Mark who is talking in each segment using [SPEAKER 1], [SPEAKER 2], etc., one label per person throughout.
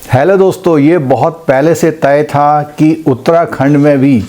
[SPEAKER 1] Hello दोस्तों, ये बहुत पहले से तय था कि उत्तराखंड में भी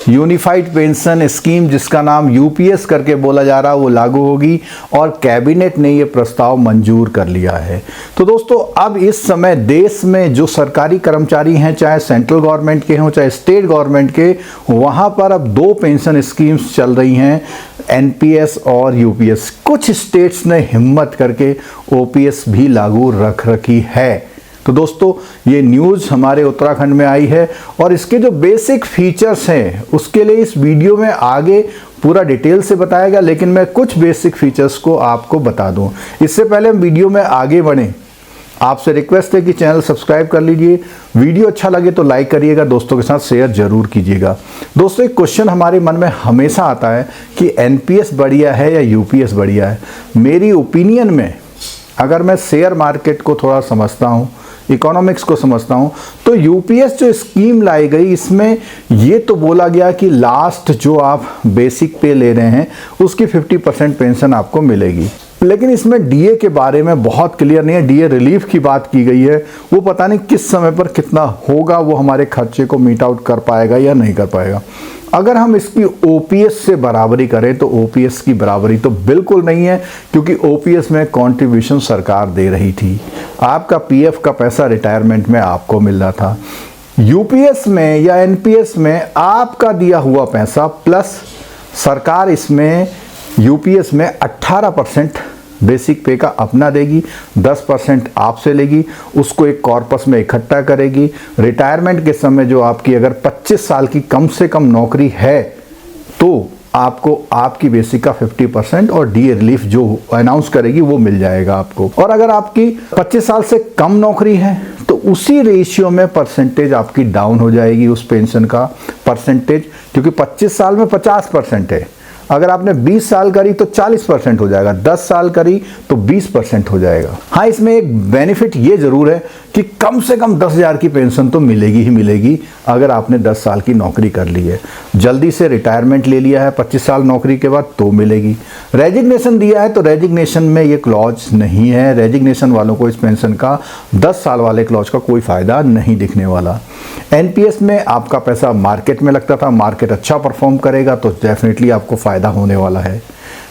[SPEAKER 1] यूनिफाइड पेंशन स्कीम, जिसका नाम यूपीएस करके बोला जा रहा है, वो लागू होगी और कैबिनेट ने ये प्रस्ताव मंजूर कर लिया है। तो दोस्तों, अब इस समय देश में जो सरकारी कर्मचारी हैं, चाहे सेंट्रल गवर्नमेंट के हों चाहे स्टेट गवर्नमेंट के, वहाँ पर अब दो पेंशन स्कीम्स चल रही हैं, एनपीएस और यूपीएस। कुछ स्टेट्स ने हिम्मत करके ओपीएस भी लागू रख रखी है। तो दोस्तों, ये न्यूज़ हमारे उत्तराखंड में आई है और इसके जो बेसिक फीचर्स हैं उसके लिए इस वीडियो में आगे पूरा डिटेल से बताया गया, लेकिन मैं कुछ बेसिक फीचर्स को आपको बता दूं। इससे पहले हम वीडियो में आगे बढ़ें, आपसे रिक्वेस्ट है कि चैनल सब्सक्राइब कर लीजिए। वीडियो अच्छा लगे तो लाइक करिएगा, दोस्तों के साथ शेयर जरूर कीजिएगा। दोस्तों, एक क्वेश्चन हमारे मन में हमेशा आता है कि एनपीएस बढ़िया है या यूपीएस बढ़िया है। मेरी ओपिनियन में, अगर मैं शेयर मार्केट को थोड़ा समझता हूँ, इकोनॉमिक्स को समझता हूं, तो यूपीएस जो स्कीम लाई गई, इसमें ये तो बोला गया कि लास्ट जो आप बेसिक पे ले रहे हैं उसकी 50% पेंशन आपको मिलेगी, लेकिन इसमें डीए के बारे में बहुत क्लियर नहीं है। डीए रिलीफ की बात की गई है, वो पता नहीं किस समय पर कितना होगा, वो हमारे खर्चे को मीट आउट कर पाएगा या नहीं कर पाएगा। अगर हम इसकी ओपीएस से बराबरी करें तो ओपीएस की बराबरी तो बिल्कुल नहीं है, क्योंकि ओपीएस में कंट्रीब्यूशन सरकार दे रही थी, आपका पीएफ का पैसा रिटायरमेंट में आपको मिल रहा था। यूपीएस में या एनपीएस में आपका दिया हुआ पैसा प्लस सरकार इसमें यूपीएस में 18% बेसिक पे का अपना देगी, 10% आपसे लेगी, उसको एक कॉर्पस में इकट्ठा करेगी। रिटायरमेंट के समय जो आपकी अगर 25 साल की कम से कम नौकरी है तो आपको आपकी बेसिक का 50% और डीए रिलीफ जो अनाउंस करेगी वो मिल जाएगा आपको। और अगर आपकी 25 साल से कम नौकरी है तो उसी रेशियो में परसेंटेज आपकी डाउन हो जाएगी, उस पेंशन का परसेंटेज, क्योंकि 25 साल में 50% है। अगर आपने 20 साल करी तो 40% हो जाएगा, 10 साल करी तो 20% हो जाएगा। हाँ, इसमें एक बेनिफिट ये जरूर है कि कम से कम 10,000 की पेंशन तो मिलेगी ही मिलेगी अगर आपने 10 साल की नौकरी कर ली है, जल्दी से रिटायरमेंट ले लिया है 25 साल नौकरी के बाद तो मिलेगी। रेजिग्नेशन दिया है तो रेजिग्नेशन में ये क्लॉज नहीं है, रेजिग्नेशन वालों को इस पेंशन का 10 साल वाले क्लॉज का कोई फायदा नहीं दिखने वाला। एनपीएस में आपका पैसा मार्केट में लगता था, मार्केट अच्छा परफॉर्म करेगा तो डेफिनेटली आपको फायदा होने वाला है।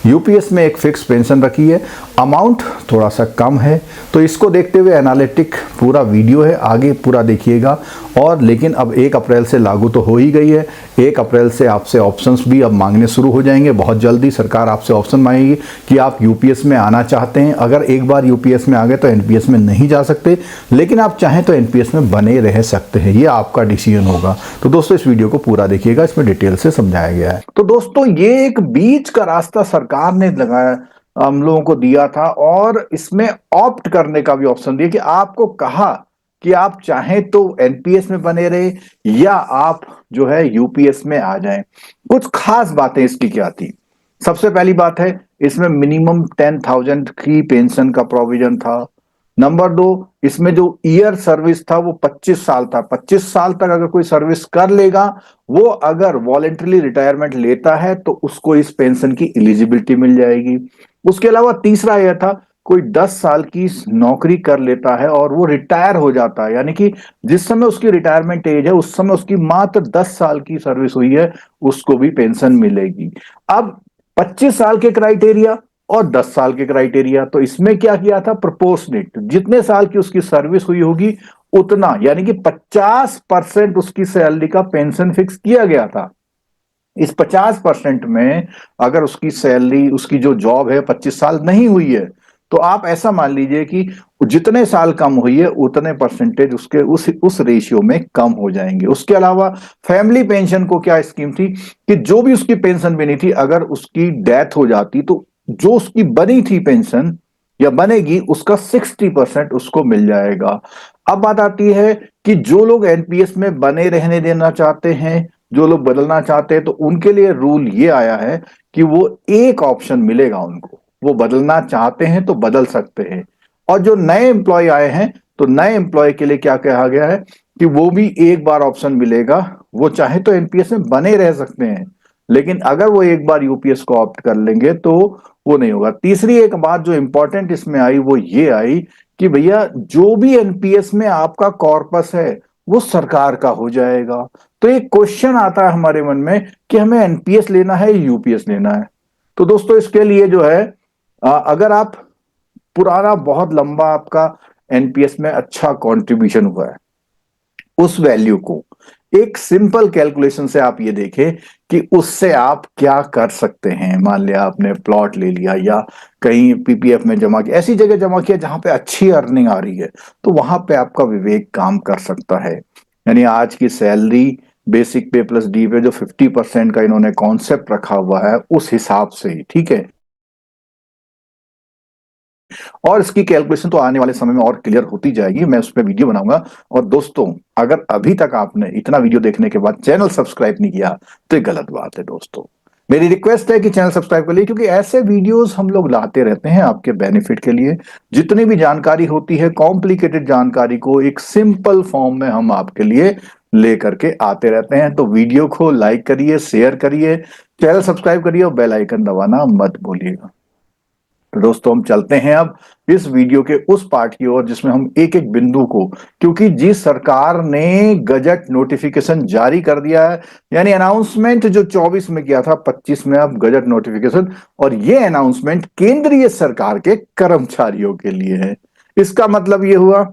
[SPEAKER 1] यूपीएस में एक फिक्स पेंशन रखी है, अमाउंट थोड़ा सा कम है, तो इसको देखते हुए एनालिटिक पूरा वीडियो है, आगे पूरा देखिएगा। और लेकिन अब 1 अप्रैल से लागू तो हो ही गई है, 1 अप्रैल से आपसे ऑप्शंस भी अब मांगने शुरू हो जाएंगे। बहुत जल्दी सरकार आपसे ऑप्शन मांगेगी कि आप यूपीएस में आना चाहते हैं। अगर एक बार यूपीएस में आ गए तो एनपीएस में नहीं जा सकते, लेकिन आप चाहें तो एनपीएस में बने रह सकते हैं, ये आपका डिसीजन होगा। तो दोस्तों, इस वीडियो को पूरा देखिएगा, इसमें डिटेल से समझाया गया है। तो दोस्तों, ये एक बीच का रास्ता सरकार ने लगाया, हम लोगों को दिया था, और इसमें ऑप्ट करने का भी ऑप्शन दिया कि आपको कहा कि आप चाहें तो एनपीएस में बने रहे या आप जो है यूपीएस में आ जाएं। कुछ खास बातें इसकी क्या थी? सबसे पहली बात है, इसमें मिनिमम 10,000 की पेंशन का प्रोविजन था। नंबर 2, इसमें जो ईयर सर्विस था वो 25 साल था। 25 साल तक अगर कोई सर्विस कर लेगा, वो अगर वॉलेंटरली रिटायरमेंट लेता है तो उसको इस पेंशन की एलिजिबिलिटी मिल जाएगी। उसके अलावा तीसरा यह था, कोई 10 साल की नौकरी कर लेता है और वो रिटायर हो जाता है, यानी कि जिस समय उसकी रिटायरमेंट एज है उस समय उसकी मात्र 10 साल की सर्विस हुई है, उसको भी पेंशन मिलेगी। अब 25 साल के क्राइटेरिया और 10 साल के क्राइटेरिया, तो इसमें क्या किया था, प्रोपोर्शनेट, जितने साल की उसकी सर्विस हुई होगी उतना, यानी कि 50% उसकी सैलरी का पेंशन फिक्स किया गया था। इस 50% में अगर उसकी सैलरी, उसकी जो जॉब है 25 साल नहीं हुई है, तो आप ऐसा मान लीजिए कि जितने साल कम हुई है उतने परसेंटेज उसके उस रेशियो में कम हो जाएंगे। उसके अलावा फैमिली पेंशन को क्या स्कीम थी कि जो भी उसकी पेंशन बनी थी, अगर उसकी डेथ हो जाती तो जो उसकी बनी थी पेंशन या बनेगी, उसका 60% उसको मिल जाएगा। अब बात आती है कि जो लोग एनपीएस में बने रहने देना चाहते हैं, जो लोग बदलना चाहते हैं, तो उनके लिए रूल ये आया है कि वो एक ऑप्शन मिलेगा उनको, वो बदलना चाहते हैं तो बदल सकते हैं। और जो नए एम्प्लॉय आए हैं, तो नए एम्प्लॉय के लिए क्या कहा गया है कि वो भी एक बार ऑप्शन मिलेगा, वो चाहे तो एनपीएस में बने रह सकते हैं, लेकिन अगर वो एक बार यूपीएस को ऑप्ट कर लेंगे तो वो नहीं होगा। तीसरी एक बात जो इंपॉर्टेंट इसमें आई वो ये आई कि भैया जो भी एनपीएस में आपका कॉर्पस है वो सरकार का हो जाएगा। तो एक क्वेश्चन आता है हमारे मन में कि हमें एनपीएस लेना है या यूपीएस लेना है। तो दोस्तों इसके लिए जो है अगर आप पुराना बहुत लंबा आपका एनपीएस में अच्छा कंट्रीब्यूशन हुआ है, उस वैल्यू को एक सिंपल कैलकुलेशन से आप ये देखें कि उससे आप क्या कर सकते हैं। मान लिया आपने प्लॉट ले लिया या कहीं पीपीएफ में जमा किया, ऐसी जगह जमा किया जहां पे अच्छी अर्निंग आ रही है, तो वहां पे आपका विवेक काम कर सकता है। यानी आज की सैलरी बेसिक पे प्लस डी पे जो 50% का इन्होंने कॉन्सेप्ट रखा हुआ है उस हिसाब से ही, ठीक है। और इसकी कैलकुलेशन तो आने वाले समय में और क्लियर होती जाएगी, मैं उस पर वीडियो बनाऊंगा। और दोस्तों अगर अभी तक आपने इतना वीडियो देखने के बाद चैनल सब्सक्राइब नहीं किया तो ये गलत बात है दोस्तों। मेरी रिक्वेस्ट है कि चैनल सब्सक्राइब कर लीजिए, क्योंकि ऐसे वीडियोस हम लोग लाते रहते हैं आपके बेनिफिट के लिए। जितनी भी जानकारी होती है, कॉम्प्लिकेटेड जानकारी को एक सिंपल फॉर्म में हम आपके लिए लेकर के आते रहते हैं। तो वीडियो को लाइक करिए, शेयर करिए, चैनल सब्सक्राइब करिए और बेल आइकन दबाना मत भूलिएगा। तो दोस्तों हम चलते हैं अब इस वीडियो के उस पार्ट की ओर जिसमें हम एक एक बिंदु को, क्योंकि जिस सरकार ने गजट नोटिफिकेशन जारी कर दिया है, यानी अनाउंसमेंट जो 24 में किया था 25 में अब गजट नोटिफिकेशन, और ये अनाउंसमेंट केंद्रीय सरकार के कर्मचारियों के लिए है। इसका मतलब ये हुआ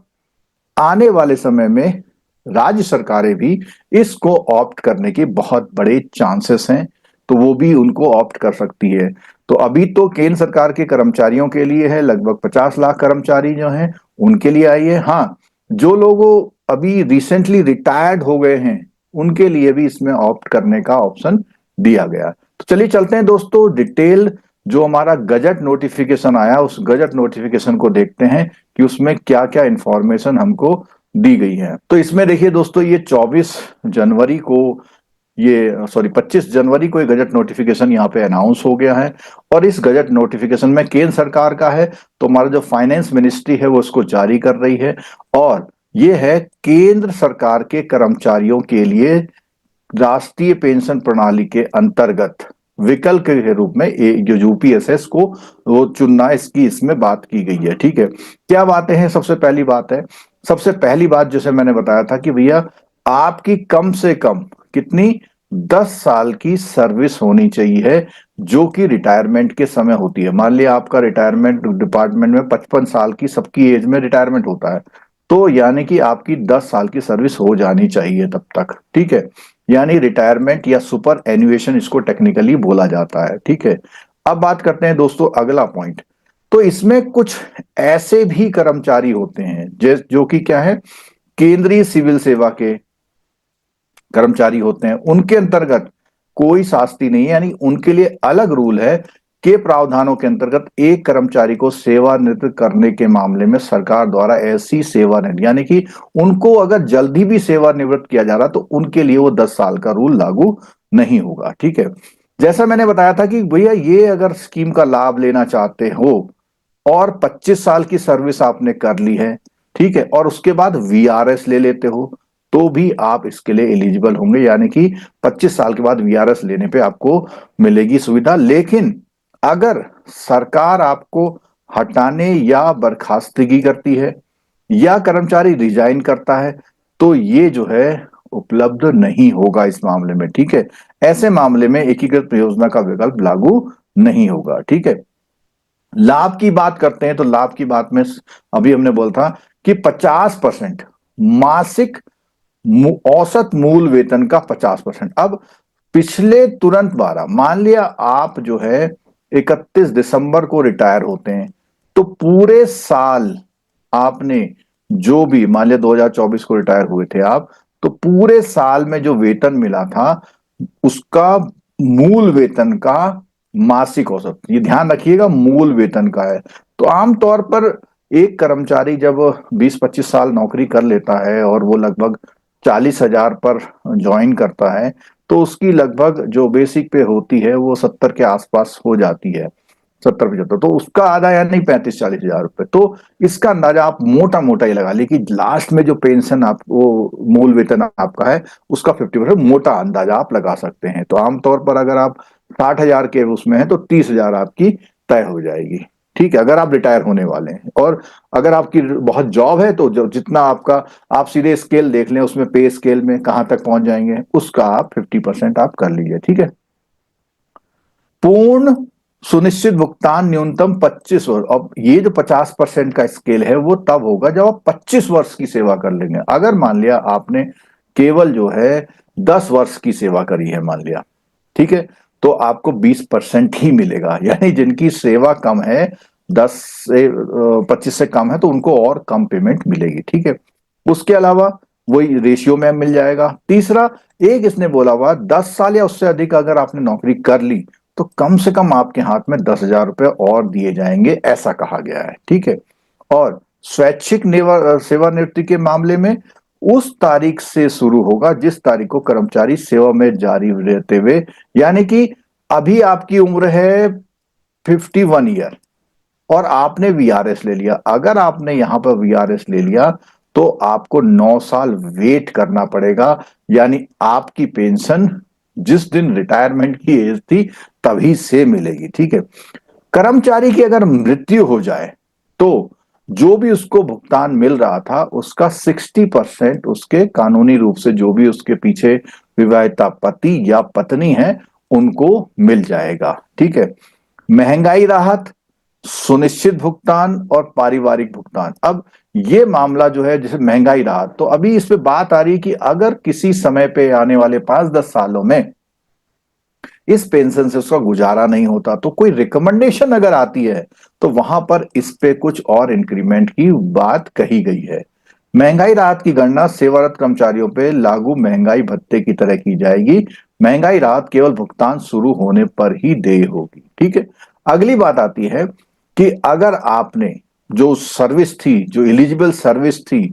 [SPEAKER 1] आने वाले समय में राज्य सरकारें भी इसको ऑप्ट करने के बहुत बड़े चांसेस हैं, तो वो भी उनको ऑप्ट कर सकती है। तो अभी तो केंद्र सरकार के कर्मचारियों के लिए है, लगभग 50 लाख कर्मचारी जो हैं उनके लिए आई है। हाँ, जो लोग अभी रिसेंटली रिटायर्ड हो गए हैं उनके लिए भी इसमें ऑप्ट करने का ऑप्शन दिया गया। तो चलिए चलते हैं दोस्तों, डिटेल जो हमारा गजट नोटिफिकेशन आया उस गजट नोटिफिकेशन को देखते हैं कि उसमें क्या क्या इंफॉर्मेशन हमको दी गई है। तो इसमें देखिए दोस्तों, ये 24 जनवरी को, ये सॉरी 25 जनवरी को ये गजट नोटिफिकेशन यहाँ पे अनाउंस हो गया है। और इस गजट नोटिफिकेशन में केंद्र सरकार का है, तो हमारा जो फाइनेंस मिनिस्ट्री है वो इसको जारी कर रही है। और ये है केंद्र सरकार के कर्मचारियों के लिए राष्ट्रीय पेंशन प्रणाली के अंतर्गत विकल्प के रूप में जो यूपीएसएस को वो चुनना, इसकी इसमें बात की गई है। ठीक है, क्या बातें हैं? सबसे पहली बात है, सबसे पहली बात जैसे मैंने बताया था कि भैया आपकी कम से कम कितनी 10 साल की सर्विस होनी चाहिए, जो कि रिटायरमेंट के समय होती है। मान लिया आपका रिटायरमेंट डिपार्टमेंट में 55 साल की सबकी एज में रिटायरमेंट होता है, तो यानी कि आपकी 10 साल की सर्विस हो जानी चाहिए तब तक। ठीक है, यानी रिटायरमेंट या सुपर एन्युएशन इसको टेक्निकली बोला जाता है। ठीक है, अब बात करते हैं दोस्तों अगला पॉइंट। तो इसमें कुछ ऐसे भी कर्मचारी होते हैं जो कि क्या है, केंद्रीय सिविल सेवा के कर्मचारी होते हैं, उनके अंतर्गत कोई शास्ति नहीं है, यानी उनके लिए अलग रूल है के प्रावधानों के अंतर्गत एक कर्मचारी को सेवानिवृत्त करने के मामले में सरकार द्वारा ऐसी सेवानिवृत्त, यानी कि उनको अगर जल्दी भी सेवानिवृत्त किया जा रहा तो उनके लिए वो 10 साल का रूल लागू नहीं होगा। ठीक है, जैसा मैंने बताया था कि भैया ये अगर स्कीम का लाभ लेना चाहते हो और 25 साल की सर्विस आपने कर ली है, ठीक है, और उसके बाद वीआरएस ले लेते हो, तो भी आप इसके लिए एलिजिबल होंगे, यानी कि 25 साल के बाद वीआरएस लेने पे आपको मिलेगी सुविधा। लेकिन अगर सरकार आपको हटाने या बर्खास्तगी करती है या कर्मचारी रिजाइन करता है, तो ये जो है उपलब्ध नहीं होगा इस मामले में। ठीक है, ऐसे मामले में एकीकृत योजना का विकल्प लागू नहीं होगा। ठीक है, लाभ की बात करते हैं तो लाभ की बात में अभी हमने बोला था कि 50% मासिक औसत मूल वेतन का 50%। अब पिछले तुरंत 12, मान लिया आप जो है 31 दिसंबर को रिटायर होते हैं, तो पूरे साल आपने जो भी, मान लिया 2024 को रिटायर हुए थे आप, तो पूरे साल में जो वेतन मिला था उसका मूल वेतन का मासिक औसत, ये ध्यान रखिएगा, मूल वेतन का है। तो आमतौर पर एक कर्मचारी जब 20-25 साल नौकरी कर लेता है और वो लगभग 40,000 पर ज्वाइन करता है, तो उसकी लगभग जो बेसिक पे होती है वो 70 के आसपास हो जाती है, 70-75, तो उसका आधा यानी 35-40 हजार रुपए। तो इसका अंदाजा आप मोटा मोटा ही लगा लीजिए कि लास्ट में जो पेंशन आप वो मूल वेतन आपका है उसका 50%, मोटा अंदाजा आप लगा सकते हैं। तो आमतौर पर अगर आप 60,000 के उसमें है तो 30,000 आपकी तय हो जाएगी। ठीक है, अगर आप रिटायर होने वाले हैं। और अगर आपकी बहुत जॉब है तो जो जितना आपका, आप सीधे स्केल देख लें उसमें, पे स्केल में कहां तक पहुंच जाएंगे, उसका आप 50% आप कर लीजिए। ठीक है। पूर्ण सुनिश्चित भुगतान न्यूनतम 25 वर्ष। अब ये जो 50% का स्केल है वो तब होगा जब आप 25 वर्ष की सेवा कर लेंगे। अगर मान लिया आपने केवल जो है 10 वर्ष की सेवा करी है, मान लिया, ठीक है, तो आपको 20% ही मिलेगा। यानी जिनकी सेवा कम है, 10 से 25 से कम है, तो उनको और कम पेमेंट मिलेगी। ठीक है। उसके अलावा वही रेशियो में मिल जाएगा। तीसरा, एक इसने बोला हुआ 10 साल या उससे अधिक अगर आपने नौकरी कर ली तो कम से कम आपके हाथ में 10,000 रुपए और दिए जाएंगे, ऐसा कहा गया है। ठीक है। और स्वैच्छिक सेवानिवृत्ति के मामले में उस तारीख से शुरू होगा जिस तारीख को कर्मचारी सेवा में जारी रहते हुए, यानी कि अभी आपकी उम्र है 51 ईयर और आपने वीआरएस ले लिया। अगर आपने यहां पर वीआरएस ले लिया तो आपको 9 साल वेट करना पड़ेगा, यानी आपकी पेंशन जिस दिन रिटायरमेंट की एज थी तभी से मिलेगी। ठीक है। कर्मचारी की अगर मृत्यु हो जाए तो जो भी उसको भुगतान मिल रहा था उसका 60% उसके कानूनी रूप से जो भी उसके पीछे विवाहिता पति या पत्नी है उनको मिल जाएगा। ठीक है। महंगाई राहत, सुनिश्चित भुगतान और पारिवारिक भुगतान। अब ये मामला जो है जैसे महंगाई राहत, तो अभी इस पे बात आ रही है कि अगर किसी समय पे आने वाले 5-10 सालों में इस पेंशन से उसका गुजारा नहीं होता तो कोई रिकमेंडेशन अगर आती है तो वहां पर इस पे कुछ और इंक्रीमेंट की बात कही गई है। महंगाई राहत की गणना सेवारत कर्मचारियों पे लागू महंगाई भत्ते की तरह की जाएगी। महंगाई राहत केवल भुगतान शुरू होने पर ही देय होगी। ठीक है। अगली बात आती है कि अगर आपने जो सर्विस थी, जो एलिजिबल सर्विस थी,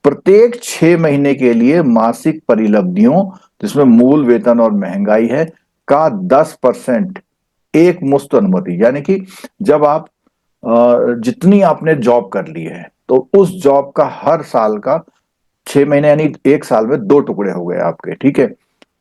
[SPEAKER 1] प्रत्येक 6 महीने के लिए मासिक परिलब्धियों जिसमें मूल वेतन और महंगाई है का 10% एक मुश्त अनुमति, यानी कि जब आप जितनी आपने जॉब कर ली है तो उस जॉब का हर साल का 6 महीने यानी एक साल में 2 टुकड़े हो गए आपके। ठीक है।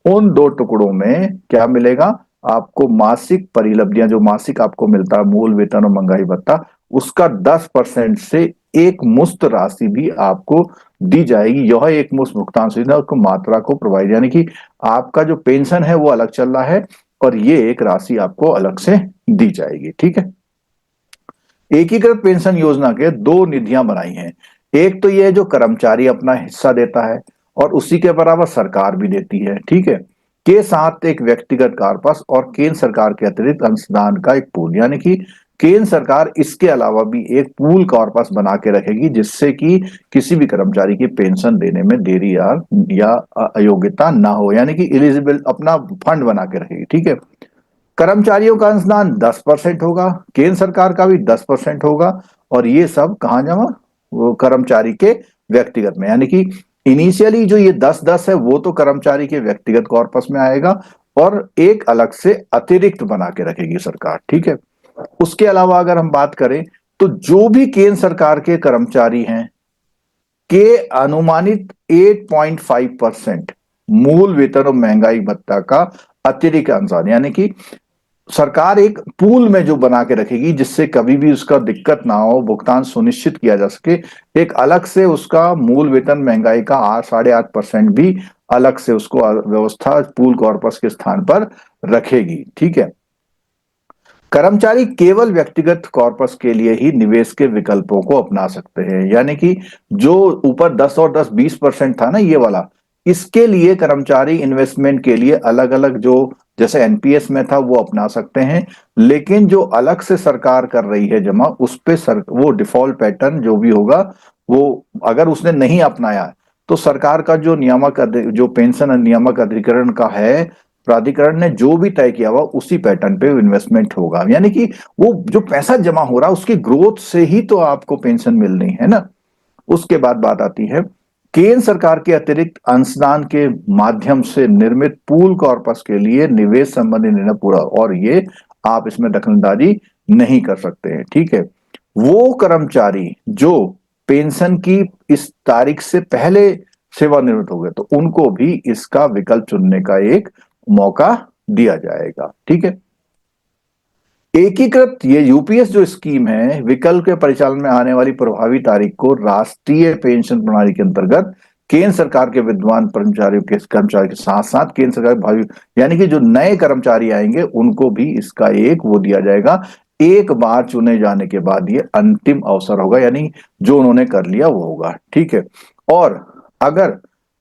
[SPEAKER 1] उन 2 टुकड़ों में क्या मिलेगा आपको, मासिक परिलब्धियां, जो मासिक आपको मिलता है मूल वेतन और महंगाई भत्ता, उसका 10% से एक मुश्त राशि भी आपको दी जाएगी। यह एक मुश्त भुगतान सुविधा उसको मात्रा को प्रोवाइड, यानी कि आपका जो पेंशन है वो अलग चल रहा है और ये एक राशि आपको अलग से दी जाएगी। ठीक है। एकीकृत पेंशन योजना के 2 निधियां बनाई हैं। एक तो ये जो कर्मचारी अपना हिस्सा देता है और उसी के बराबर सरकार भी देती है। ठीक है। के साथ एक व्यक्तिगत कार्पस और केंद्र सरकार के अतिरिक्त अंशदान का एक पूल, यानी कि केंद्र सरकार इसके अलावा भी एक पूल कॉर्पस बना के रखेगी जिससे कि किसी भी कर्मचारी की पेंशन देने में देरी या अयोग्यता ना हो, यानी कि एलिजिबल अपना फंड बना के रखेगी। ठीक है। कर्मचारियों का अंशदान 10% होगा, केंद्र सरकार का भी 10% होगा और ये सब कहां जमा, वो कर्मचारी के व्यक्तिगत में, यानी कि इनिशियली जो ये 10-10 है वो तो कर्मचारी के व्यक्तिगत कॉर्पस में आएगा और एक अलग से अतिरिक्त बना के रखेगी सरकार। ठीक है। उसके अलावा अगर हम बात करें तो जो भी केंद्र सरकार के कर्मचारी हैं के अनुमानित 8.5% मूल वेतन और महंगाई भत्ता का अतिरिक्त अनुसार, यानी कि सरकार एक पूल में जो बना के रखेगी जिससे कभी भी उसका दिक्कत ना हो, भुगतान सुनिश्चित किया जा सके, एक अलग से उसका मूल वेतन महंगाई का 8-8.5% भी अलग से उसको व्यवस्था पूल कॉर्पस के स्थान पर रखेगी। ठीक है। कर्मचारी केवल व्यक्तिगत कॉर्पस के लिए ही निवेश के विकल्पों को अपना सकते हैं, यानी कि जो ऊपर 10 और 10-20% था ना ये वाला, इसके लिए कर्मचारी इन्वेस्टमेंट के लिए अलग अलग जो जैसे एनपीएस में था वो अपना सकते हैं, लेकिन जो अलग से सरकार कर रही है जमा उस पे वो डिफॉल्ट पैटर्न जो भी होगा वो अगर उसने नहीं अपनाया तो सरकार का जो जो पेंशन नियामक अधिकरण का है, प्राधिकरण ने जो भी तय किया हुआ उसी पैटर्न पे इन्वेस्टमेंट होगा, यानी कि वो जो पैसा जमा हो रहा है उसकी ग्रोथ से ही तो आपको पेंशन मिलनी है ना। उसके बाद बात आती है केंद्र सरकार के अतिरिक्त अंशदान के माध्यम से निर्मित पूल कॉर्पस के लिए निवेश संबंधी निर्णय पूरा, और ये आप इसमें दखलंदाजी नहीं कर सकते हैं। ठीक है। वो कर्मचारी जो पेंशन की इस तारीख से पहले सेवानिवृत्त हो गए तो उनको भी इसका विकल्प चुनने का एक मौका दिया जाएगा। ठीक है। एकीकृत ये यूपीएस जो स्कीम है, विकल्प के परिचालन में आने वाली प्रभावी तारीख को राष्ट्रीय पेंशन प्रणाली के अंतर्गत केंद्र सरकार के विद्यमान कर्मचारी के साथ साथ केंद्र सरकार के भावी, यानी कि जो नए कर्मचारी आएंगे उनको भी इसका एक वो दिया जाएगा। एक बार चुने जाने के बाद ये अंतिम अवसर होगा, यानी जो उन्होंने कर लिया वो होगा, ठीक है। और अगर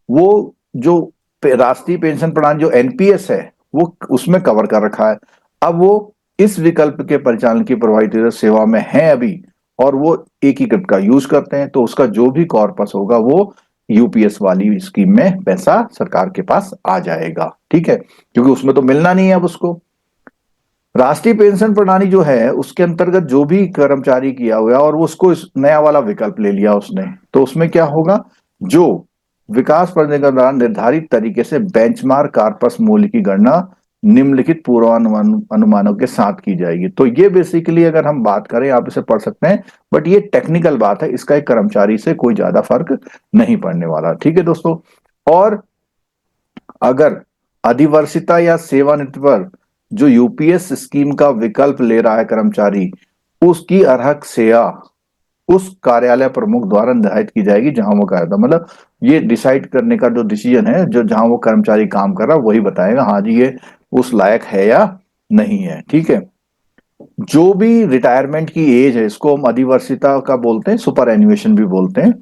[SPEAKER 1] वो जो राष्ट्रीय पेंशन प्रणाली जो एनपीएस है वो उसमें कवर कर रखा है, अब वो इस विकल्प के परिचालन की प्रभावी सेवा में है अभी, और वो एकीकृत का यूज करते हैं, तो उसका जो भी कॉर्पस होगा वो यूपीएस वाली स्कीम में पैसा सरकार के पास आ जाएगा, ठीक है, क्योंकि उसमें तो मिलना नहीं है अब उसको। राष्ट्रीय पेंशन प्रणाली जो है उसके अंतर्गत जो भी कर्मचारी किया हुआ और वो उसको नया वाला विकल्प ले लिया उसने, तो उसमें क्या होगा, जो विकास प्रजनन के दौरान निर्धारित तरीके से बेंचमार्क कार्पस मूल्य की गणना निम्नलिखित पूर्वानुमान अनुमानों के साथ की जाएगी। तो ये बेसिकली अगर हम बात करें आप इसे पढ़ सकते हैं, बट ये टेक्निकल बात है, इसका एक कर्मचारी से कोई ज्यादा फर्क नहीं पड़ने वाला, ठीक है दोस्तों। और अगर अधिवर्षिता या सेवानिवृत्ति पर जो यूपीएस स्कीम का विकल्प ले रहा है कर्मचारी, उसकी अर्हक सेवा उस कार्यालय प्रमुख द्वारा निर्धारित की जाएगी जहां वो कार्यरत, मतलब ये डिसाइड करने का जो डिसीजन है, जो जहां वो कर्मचारी काम कर रहा है वही बताएगा हाँ जी ये उस लायक है या नहीं है, ठीक है। जो भी रिटायरमेंट की एज है, इसको हम अधिवर्षिता का बोलते हैं, सुपर एन्युएशन भी बोलते हैं,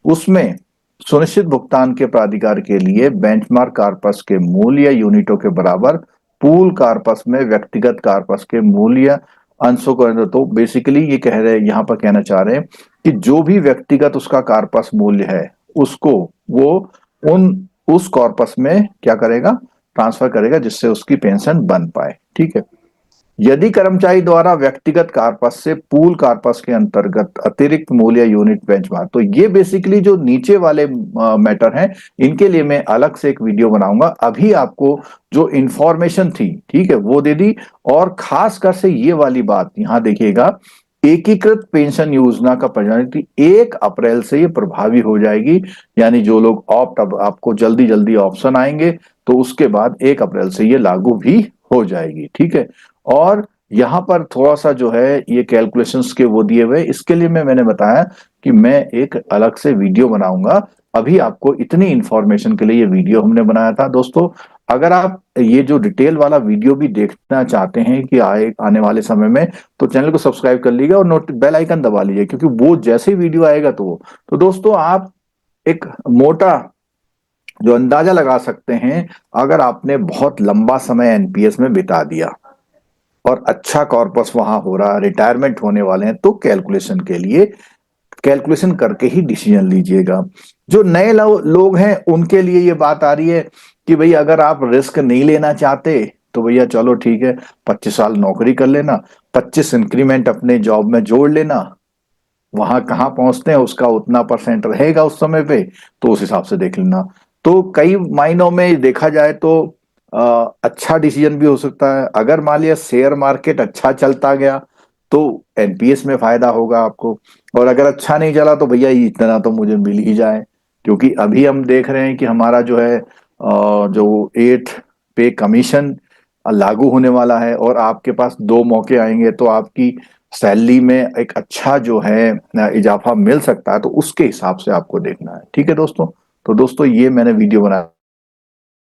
[SPEAKER 1] उसमें सुनिश्चित भुगतान के प्राधिकार के लिए बेंचमार्क कार्पस के मूल्य या यूनिटों के बराबर पूल कार्पस में व्यक्तिगत कार्पस के मूल्य अंशों को, तो बेसिकली ये कह रहे हैं यहां पर कहना चाह रहे हैं कि जो भी व्यक्तिगत उसका कार्पस मूल्य है उसको वो उन उस कॉर्पस में क्या करेगा, ट्रांसफर करेगा, जिससे उसकी पेंशन बन पाए, ठीक है। यदि कर्मचारी द्वारा व्यक्तिगत कार्पस से पूल कार्पस के अंतर्गत अतिरिक्त मूल्य यूनिट बेंचमार्क, तो ये बेसिकली जो नीचे वाले मैटर हैं इनके लिए मैं अलग से एक वीडियो बनाऊंगा। अभी आपको जो इंफॉर्मेशन थी, ठीक है, वो दे दी। और खास कर से ये वाली बात यहां देखिएगा, एकीकृत पेंशन योजना का परिचालन 1 अप्रैल से ये प्रभावी हो जाएगी, यानी जो लोग ऑप्ट, अब आपको जल्दी जल्दी ऑप्शन आएंगे तो उसके बाद 1 अप्रैल से ये लागू भी हो जाएगी, ठीक है। और यहां पर थोड़ा सा जो है ये कैलकुलेशंस के वो दिए हुए, इसके लिए मैंने बताया कि मैं एक अलग से वीडियो बनाऊंगा। अभी आपको इतनी इंफॉर्मेशन के लिए ये वीडियो हमने बनाया था दोस्तों। अगर आप ये जो डिटेल वाला वीडियो भी देखना चाहते हैं कि आने वाले समय में, तो चैनल को सब्सक्राइब कर लीजिए और नोट बेल आइकन दबा लीजिए, क्योंकि वो जैसे ही वीडियो आएगा तो दोस्तों आप एक मोटा जो अंदाजा लगा सकते हैं, अगर आपने बहुत लंबा समय एनपीएस में बिता दिया और अच्छा कॉर्पस वहां हो रहा, रिटायरमेंट होने वाले हैं, तो कैलकुलेशन के लिए कैलकुलेशन करके ही डिसीजन लीजिएगा। जो नए लोग हैं उनके लिए ये बात आ रही है कि भाई अगर आप रिस्क नहीं लेना चाहते तो भैया चलो ठीक है, 25 साल नौकरी कर लेना, 25 इंक्रीमेंट अपने जॉब में जोड़ लेना, वहां कहाँ पहुंचते हैं उसका उतना परसेंट रहेगा उस समय पे, तो उस हिसाब से देख लेना। तो कई मायनों में देखा जाए तो अच्छा डिसीजन भी हो सकता है। अगर मान लिया शेयर मार्केट अच्छा चलता गया तो एनपीएस में फायदा होगा आपको, और अगर अच्छा नहीं चला तो भैया इतना तो मुझे मिल ही जाए, क्योंकि अभी हम देख रहे हैं कि हमारा जो है जो 8 पे कमीशन लागू होने वाला है, और आपके पास 2 मौके आएंगे तो आपकी सैलरी में एक अच्छा जो है इजाफा मिल सकता है, तो उसके हिसाब से आपको देखना है, ठीक है दोस्तों। तो दोस्तों ये मैंने वीडियो बनाया।